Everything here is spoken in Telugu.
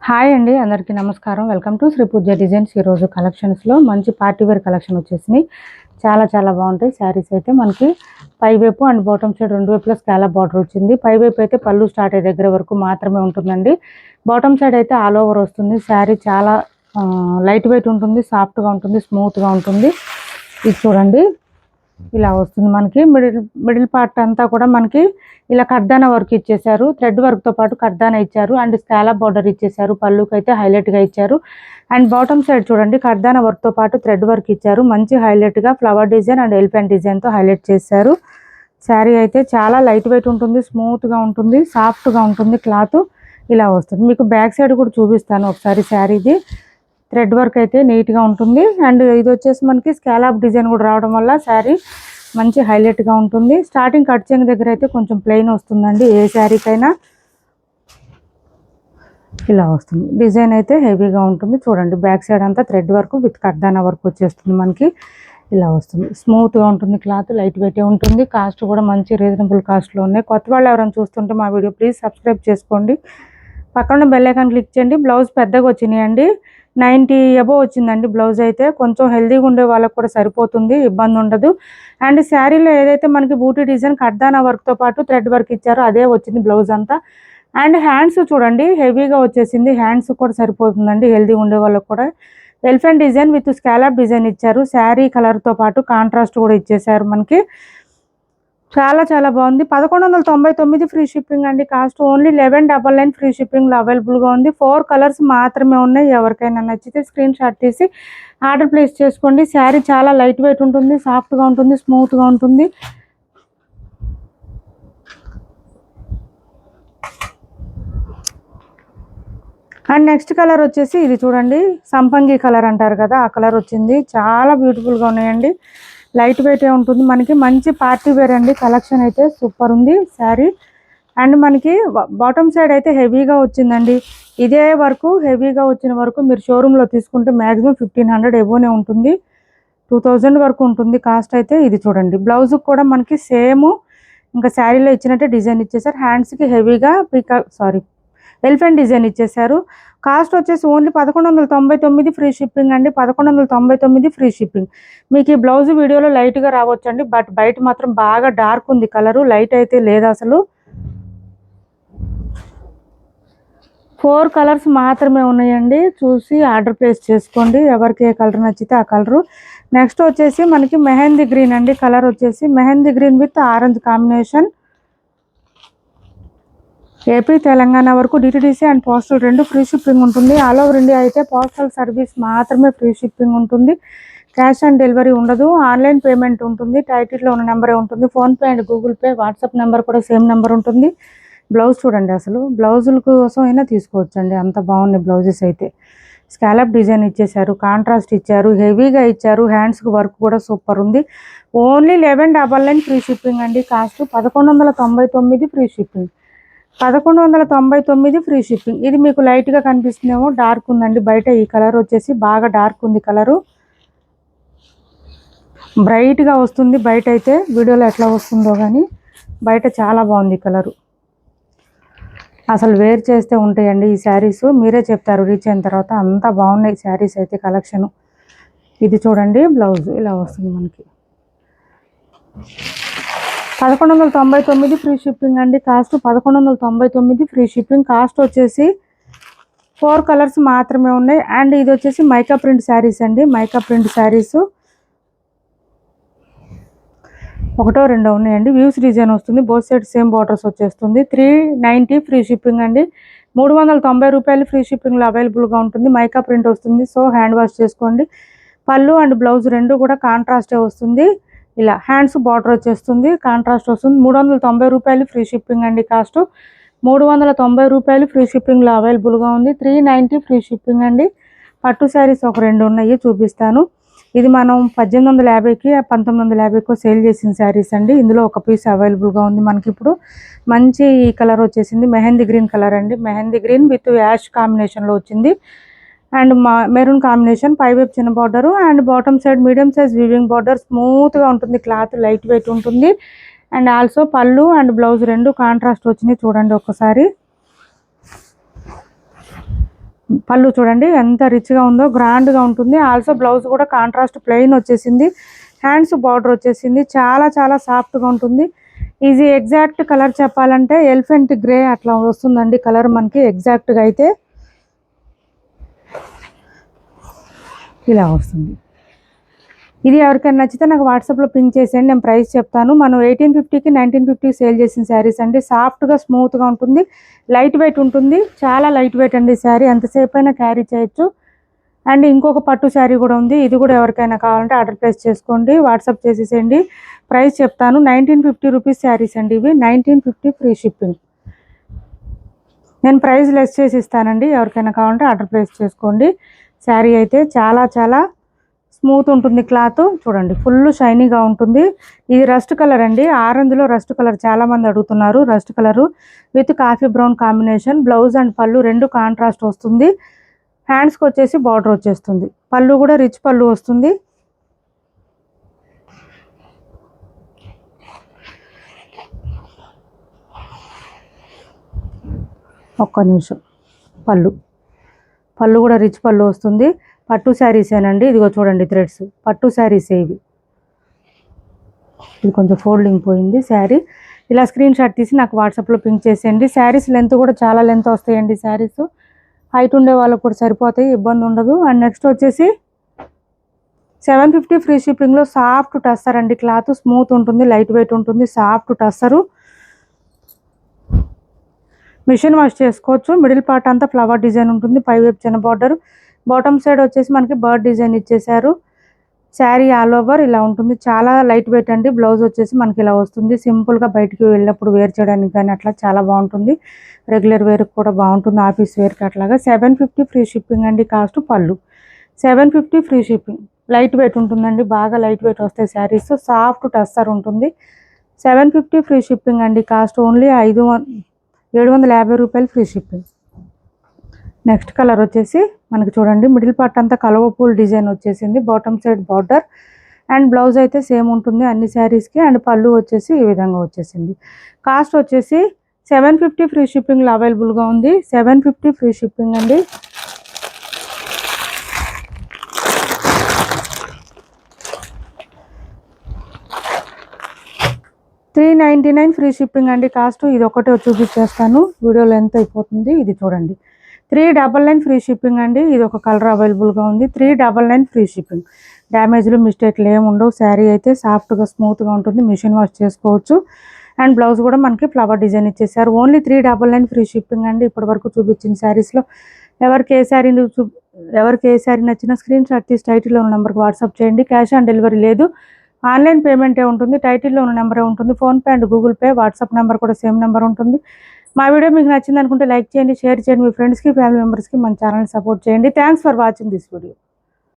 హాయ్ అండి, అందరికీ నమస్కారం. Welcome to Sri Pooja designs. ఈరోజు కలెక్షన్స్లో మంచి పార్టీ వేర్ కలెక్షన్ వచ్చేసినాయి. చాలా బాగుంటాయి శారీస్. అయితే మనకి పై వైపు అండ్ బాటమ్ సైడ్ రెండు వైపులా స్కాలప్ బార్డర్ వచ్చింది. పై వైపు అయితే పళ్ళు స్టార్ట్ అయ్యే దగ్గర వరకు మాత్రమే ఉంటుందండి. బాటమ్ సైడ్ అయితే ఆల్ ఓవర్ వస్తుంది. శారీ చాలా లైట్ వెయిట్ ఉంటుంది, సాఫ్ట్గా ఉంటుంది, స్మూత్గా ఉంటుంది. ఇది చూడండి, ఇలా వస్తుంది. మనకి మిడిల్ పార్ట్ అంతా కూడా మనకి ఇలా కర్దానా వర్క్ ఇచ్చేసారు. థ్రెడ్ వర్క్తో పాటు కర్దానా ఇచ్చారు అండ్ స్కాలప్ బార్డర్ ఇచ్చేసారు. పళ్ళుకి అయితే హైలైట్గా ఇచ్చారు. అండ్ బాటమ్ సైడ్ చూడండి, కర్దానా వర్క్తో పాటు థ్రెడ్ వర్క్ ఇచ్చారు. మంచి హైలైట్గా ఫ్లవర్ డిజైన్ అండ్ ఎలిఫెంట్ డిజైన్తో హైలైట్ చేశారు. శారీ అయితే చాలా లైట్ వెయిట్ ఉంటుంది, స్మూత్గా ఉంటుంది, సాఫ్ట్గా ఉంటుంది. క్లాత్ ఇలా వస్తుంది. మీకు బ్యాక్ సైడ్ కూడా చూపిస్తాను ఒకసారి. శారీది థ్రెడ్ వర్క్ అయితే నీట్గా ఉంటుంది. అండ్ ఇది వచ్చేసి మనకి స్కాలప్ డిజైన్ కూడా రావడం వల్ల శారీ మంచి హైలైట్గా ఉంటుంది. స్టార్టింగ్ కట్ చెంగు దగ్గర అయితే కొంచెం ప్లెయిన్ వస్తుందండి. ఏ శారీకైనా ఇలా వస్తుంది. డిజైన్ అయితే హెవీగా ఉంటుంది. చూడండి, బ్యాక్ సైడ్ అంతా థ్రెడ్ వర్క్ విత్ కర్దానా వర్క్ వచ్చేస్తుంది. మనకి ఇలా వస్తుంది. స్మూత్గా ఉంటుంది. క్లాత్ లైట్ వెయిటే ఉంటుంది. కాస్ట్ కూడా మంచి రీజనబుల్ కాస్ట్లో ఉన్నాయి. కొత్త వాళ్ళు ఎవరైనా చూస్తుంటే మా వీడియో ప్లీజ్ సబ్స్క్రైబ్ చేసుకోండి. పక్కన బెల్ ఐకాన్ క్లిక్ చేయండి. బ్లౌజ్ పెద్దగా వచ్చినాయండి, 90 అబోవ్ వచ్చిందండి. బ్లౌజ్ అయితే కొంచెం హెల్దీగా ఉండే వాళ్ళకి కూడా సరిపోతుంది, ఇబ్బంది ఉండదు. అండ్ శారీలో ఏదైతే మనకి బూటీ డిజైన్ కర్దానా వర్క్తో పాటు థ్రెడ్ వర్క్ ఇచ్చారో అదే వచ్చింది బ్లౌజ్ అంతా. అండ్ హ్యాండ్స్ చూడండి, హెవీగా వచ్చేసింది. హ్యాండ్స్ కూడా సరిపోతుందండి హెల్దీగా ఉండే వాళ్ళకి కూడా. Elephant design with scallop design ఇచ్చారు. శారీ కలర్తో పాటు కాంట్రాస్ట్ కూడా ఇచ్చేసారు. మనకి చాలా బాగుంది. 1199 ఫ్రీ షిప్పింగ్ అండి. కాస్ట్ ఓన్లీ 1199 ఫ్రీ షిప్పింగ్లో అవైలబుల్గా ఉంది. 4 కలర్స్ మాత్రమే ఉన్నాయి. ఎవరికైనా నచ్చితే స్క్రీన్ షాట్ తీసి ఆర్డర్ ప్లేస్ చేసుకోండి. శారీ చాలా లైట్ వెయిట్ ఉంటుంది, సాఫ్ట్గా ఉంటుంది, స్మూత్గా ఉంటుంది. అండ్ నెక్స్ట్ కలర్ వచ్చేసి ఇది చూడండి, సంపంగి కలర్ అంటారు కదా, ఆ కలర్ వచ్చింది. చాలా బ్యూటిఫుల్గా ఉన్నాయండి. లైట్ వెయిటే ఉంటుంది. మనకి మంచి పార్టీ వేర్ అండి. కలెక్షన్ అయితే సూపర్ ఉంది శారీ. అండ్ మనకి బాటమ్ సైడ్ అయితే హెవీగా వచ్చిందండి. ఇదే వరకు హెవీగా వచ్చిన వరకు మీరు షోరూంలో తీసుకుంటే మ్యాక్సిమం 1500 ఎబోనే ఉంటుంది, 2000 వరకు ఉంటుంది కాస్ట్ అయితే. ఇది చూడండి, బ్లౌజ్ కూడా మనకి సేమ్ ఇంకా శారీలో ఇచ్చినట్టే డిజైన్ ఇచ్చేసారు. హ్యాండ్స్కి హెవీగా ఎలిఫెంట్ డిజైన్ ఇచ్చేసారు. కాస్ట్ వచ్చేసి ఓన్లీ 1199 ఫ్రీ షిప్పింగ్ అండి. 1199 ఫ్రీ షిప్పింగ్. మీకు ఈ బ్లౌజ్ వీడియోలో లైట్గా రావచ్చండి, బట్ బయట మాత్రం బాగా డార్క్ ఉంది కలరు, లైట్ అయితే లేదు అసలు. 4 కలర్స్ మాత్రమే ఉన్నాయండి. చూసి ఆర్డర్ ప్లేస్ చేసుకోండి. ఎవరికి ఏ కలర్ నచ్చితే ఆ కలరు. నెక్స్ట్ వచ్చేసి మనకి మెహందీ గ్రీన్ అండి. కలర్ వచ్చేసి mehndi green with orange combination. AP Telangana వరకు డిటిడిసి అండ్ పోస్టల్ రెండు ఫ్రీ షిప్పింగ్ ఉంటుంది. ఆల్ ఓవర్ ఇండియా అయితే పోస్టల్ సర్వీస్ మాత్రమే ఫ్రీ షిప్పింగ్ ఉంటుంది. క్యాష్ ఆన్ డెలివరీ ఉండదు. ఆన్లైన్ పేమెంట్ ఉంటుంది. టైటిల్లో ఉన్న నెంబరే ఉంటుంది. PhonePe and Google pay, WhatsApp number కూడా సేమ్ నెంబర్ ఉంటుంది. బ్లౌజ్ చూడండి, అసలు బ్లౌజుల కోసం అయినా తీసుకోవచ్చండి, అంత బాగున్నాయి బ్లౌజెస్ అయితే. స్కాలప్ డిజైన్ ఇచ్చేసారు, కాంట్రాస్ట్ ఇచ్చారు, హెవీగా ఇచ్చారు. హ్యాండ్స్కి వర్క్ కూడా సూపర్ ఉంది. ఓన్లీ 1199 ఫ్రీ షిప్పింగ్ అండి. Cost 1199 free shipping. 1199 free shipping. ఇది మీకు లైట్గా కనిపిస్తుందేమో, డార్క్ ఉందండి బయట. ఈ కలర్ వచ్చేసి బాగా డార్క్ ఉంది కలరు, బ్రైట్గా వస్తుంది బయట అయితే. వీడియోలో ఎట్లా వస్తుందో కానీ బయట చాలా బాగుంది కలరు. అసలు వేర్ చేస్తే ఉంటాయండి ఈ శారీస్, మీరే చెప్తారు రీచ్ అయిన తర్వాత. అంతా బాగున్నాయి శారీస్ అయితే కలెక్షను. ఇది చూడండి, బ్లౌజ్ ఇలా వస్తుంది మనకి. 1199 ఫ్రీ షిప్పింగ్ అండి. Cost 1199 free shipping. కాస్ట్ వచ్చేసి 4 కలర్స్ మాత్రమే ఉన్నాయి. అండ్ ఇది వచ్చేసి మైకా ప్రింట్ శారీస్ అండి. మైకా ప్రింట్ శారీస్ ఒకటో రెండో ఉన్నాయండి. వ్యూస్ డిజైన్ వస్తుంది. బోత్ సైడ్ సేమ్ బార్డర్స్ వచ్చేస్తుంది. 390 ఫ్రీ షిప్పింగ్ అండి. 390 రూపాయలు ఫ్రీ షిప్పింగ్లో అవైలబుల్గా ఉంటుంది. మైకా ప్రింట్ వస్తుంది, సో హ్యాండ్ వాష్ చేసుకోండి. పళ్ళు అండ్ బ్లౌజ్ రెండు కూడా కాంట్రాస్టే వస్తుంది. ఇలా హ్యాండ్స్ బార్డర్ వచ్చేస్తుంది, కాంట్రాస్ట్ వస్తుంది. 390 రూపాయలు ఫ్రీ షిప్పింగ్ అండి. కాస్ట్ 390 రూపాయలు ఫ్రీ షిప్పింగ్లో అవైలబుల్గా ఉంది. 390 ఫ్రీ షిప్పింగ్ అండి. పట్టు శారీస్ ఒక రెండు ఉన్నాయి, చూపిస్తాను. ఇది మనం 1850కి 1950కో సేల్ చేసిన శారీస్ అండి. ఇందులో ఒక పీస్ అవైలబుల్గా ఉంది మనకి ఇప్పుడు. మంచి కలర్ వచ్చేసింది, మెహందీ గ్రీన్ కలర్ అండి. మెహందీ గ్రీన్ విత్ యాష్ కాంబినేషన్లో వచ్చింది. And maroon combination. పై వైపు చిన్న border and bottom side medium size weaving border. స్మూత్గా ఉంటుంది క్లాత్, లైట్ వెయిట్ ఉంటుంది. అండ్ ఆల్సో పళ్ళు అండ్ బ్లౌజ్ రెండు కాంట్రాస్ట్ వచ్చినాయి. చూడండి ఒక్కసారి. పళ్ళు చూడండి ఎంత రిచ్గా ఉందో, గ్రాండ్గా ఉంటుంది. ఆల్సో బ్లౌజ్ కూడా కాంట్రాస్ట్ ప్లెయిన్ వచ్చేసింది. హ్యాండ్స్ బార్డర్ వచ్చేసింది. చాలా చాలా సాఫ్ట్గా ఉంటుంది. ఇది ఎగ్జాక్ట్ కలర్ చెప్పాలంటే ఎలిఫెంట్ గ్రే అట్లా వస్తుందండి కలర్ మనకి. ఎగ్జాక్ట్గా అయితే ఇలా వస్తుంది. ఇది ఎవరికైనా నచ్చితే నాకు వాట్సాప్లో పింక్ చేసేయండి, నేను ప్రైస్ చెప్తాను. మనం 1850కి 1950 సేల్ చేసిన శారీస్ అండి. సాఫ్ట్గా స్మూత్గా ఉంటుంది, లైట్ వెయిట్ ఉంటుంది. చాలా లైట్ వెయిట్ అండి శారీ, ఎంతసేపు అయినా క్యారీ చేయొచ్చు. అండ్ ఇంకొక పట్టు శారీ కూడా ఉంది, ఇది కూడా ఎవరికైనా కావాలంటే ఆర్డర్ ప్లేస్ చేసుకోండి, వాట్సాప్ చేసేసేయండి. ప్రైస్ చెప్తాను. 1950 రూపీస్ శారీస్ అండి ఇవి. 1950 ఫ్రీ షిప్పింగ్. నేను ప్రైస్ లెస్ చేసి ఇస్తానండి, ఎవరికైనా కావాలంటే ఆర్డర్ ప్లేస్ చేసుకోండి. శారీ అయితే చాలా చాలా స్మూత్ ఉంటుంది. క్లాత్ చూడండి ఫుల్ షైనీగా ఉంటుంది. ఇది రస్ట్ కలర్ అండి, ఆరెంజ్లో రస్ట్ కలర్ చాలామంది అడుగుతున్నారు. Rust colour with coffee brown combination. Blouse and పళ్ళు రెండు కాంట్రాస్ట్ వస్తుంది. హ్యాండ్స్కి వచ్చేసి బార్డర్ వచ్చేస్తుంది. పళ్ళు కూడా రిచ్ పళ్ళు వస్తుంది. ఒక్క నిమిషం. పళ్ళు కూడా రిచ్ పళ్ళు వస్తుంది. పట్టు శారీసేనండి. ఇదిగో చూడండి థ్రెడ్స్, పట్టు శారీసే ఇవి. ఇది కొంచెం ఫోల్డింగ్ పోయింది శారీ. ఇలా స్క్రీన్ షాట్ తీసి నాకు వాట్సాప్లో పింక్ చేసేయండి. శారీస్ లెంత్ కూడా చాలా లెంత్ వస్తాయండి. శారీస్ హైట్ ఉండే వాళ్ళకు కూడా సరిపోతాయి, ఇబ్బంది ఉండదు. అండ్ నెక్స్ట్ వచ్చేసి 750 ఫ్రీ షిప్పింగ్లో సాఫ్ట్ టస్సర్ అండి. క్లాత్ స్మూత్ ఉంటుంది, లైట్ వెయిట్ ఉంటుంది, సాఫ్ట్ టస్సరు. మిషన్ వాష్ చేసుకోవచ్చు. మిడిల్ పార్ట్ అంతా ఫ్లవర్ డిజైన్ ఉంటుంది, పైవైపు చిన్న బార్డర్, బాటమ్ సైడ్ వచ్చేసి మనకి బర్డ్ డిజైన్ ఇచ్చేసారు. శారీ ఆల్ ఓవర్ ఇలా ఉంటుంది. చాలా లైట్ వెయిట్ అండి. బ్లౌజ్ వచ్చేసి మనకి ఇలా వస్తుంది. సింపుల్గా బయటికి వెళ్ళినప్పుడు వేర్ చేయడానికి కానీ అట్లా చాలా బాగుంటుంది. రెగ్యులర్ వేర్కి కూడా బాగుంటుంది, ఆఫీస్ వేర్కి అట్లాగా. 750 ఫ్రీ షిప్పింగ్ అండి. కాస్ట్ పళ్ళు 750 ఫ్రీ షిప్పింగ్. లైట్ వెయిట్ ఉంటుందండి, బాగా లైట్ వెయిట్ వస్తాయి శారీస్. సాఫ్ట్ టస్సర్ ఉంటుంది. 750 ఫ్రీ షిప్పింగ్ అండి. కాస్ట్ ఓన్లీ 750 రూపాయలు ఫ్రీ షిప్పింగ్. నెక్స్ట్ కలర్ వచ్చేసి మనకి చూడండి మిడిల్ పార్ట్ అంతా కలవ పూల్ డిజైన్ వచ్చేసింది. Bottom side border and blouse అయితే సేమ్ ఉంటుంది అన్ని శారీస్కి. అండ్ పళ్ళు వచ్చేసి ఈ విధంగా వచ్చేసింది. కాస్ట్ వచ్చేసి 750 ఫ్రీ షిప్పింగ్లో అవైలబుల్గా ఉంది. 750 ఫ్రీ షిప్పింగ్ అండి. $399 ఫ్రీ షిప్పింగ్ అండి. కాస్ట్ ఇది ఒకటే చూపించేస్తాను, వీడియోలో ఎంత అయిపోతుంది. ఇది చూడండి 399 ఫ్రీ షిప్పింగ్ అండి. ఇది ఒక కలర్ అవైలబుల్గా ఉంది. 399 ఫ్రీ షిప్పింగ్. డ్యామేజ్లు మిస్టేక్లు ఏమి ఉండవు. శారీ అయితే సాఫ్ట్గా స్మూత్గా ఉంటుంది, మిషన్ వాష్ చేసుకోవచ్చు. అండ్ బ్లౌజ్ కూడా మనకి ఫ్లవర్ డిజైన్ ఇచ్చేసారు. ఓన్లీ 399 ఫ్రీ షిప్పింగ్ అండి. ఇప్పటి వరకు చూపించిన శారీస్లో ఎవరికి ఏ శారీ నచ్చినా స్క్రీన్ షాట్ తీసి టైటిల్లో ఉన్న నెంబర్కి వాట్సాప్ చేయండి. క్యాష్ ఆన్ డెలివరీ లేదు, ఆన్లైన్ పేమెంటే ఉంటుంది. టైటిల్లో ఉన్న నెంబరే ఉంటుంది. PhonePe and Google pay, WhatsApp number కూడా సేమ్ నెంబర్ ఉంటుంది. మా వీడియో మీకు నచ్చింది అనుకుంటే లైక్ చేయండి, షేర్ చేయండి, మీ ఫ్రెండ్స్కి ఫ్యామిలీ మెంబర్స్కి మన ఛానల్ని సపోర్ట్ చేయండి. Thanks for watching this video.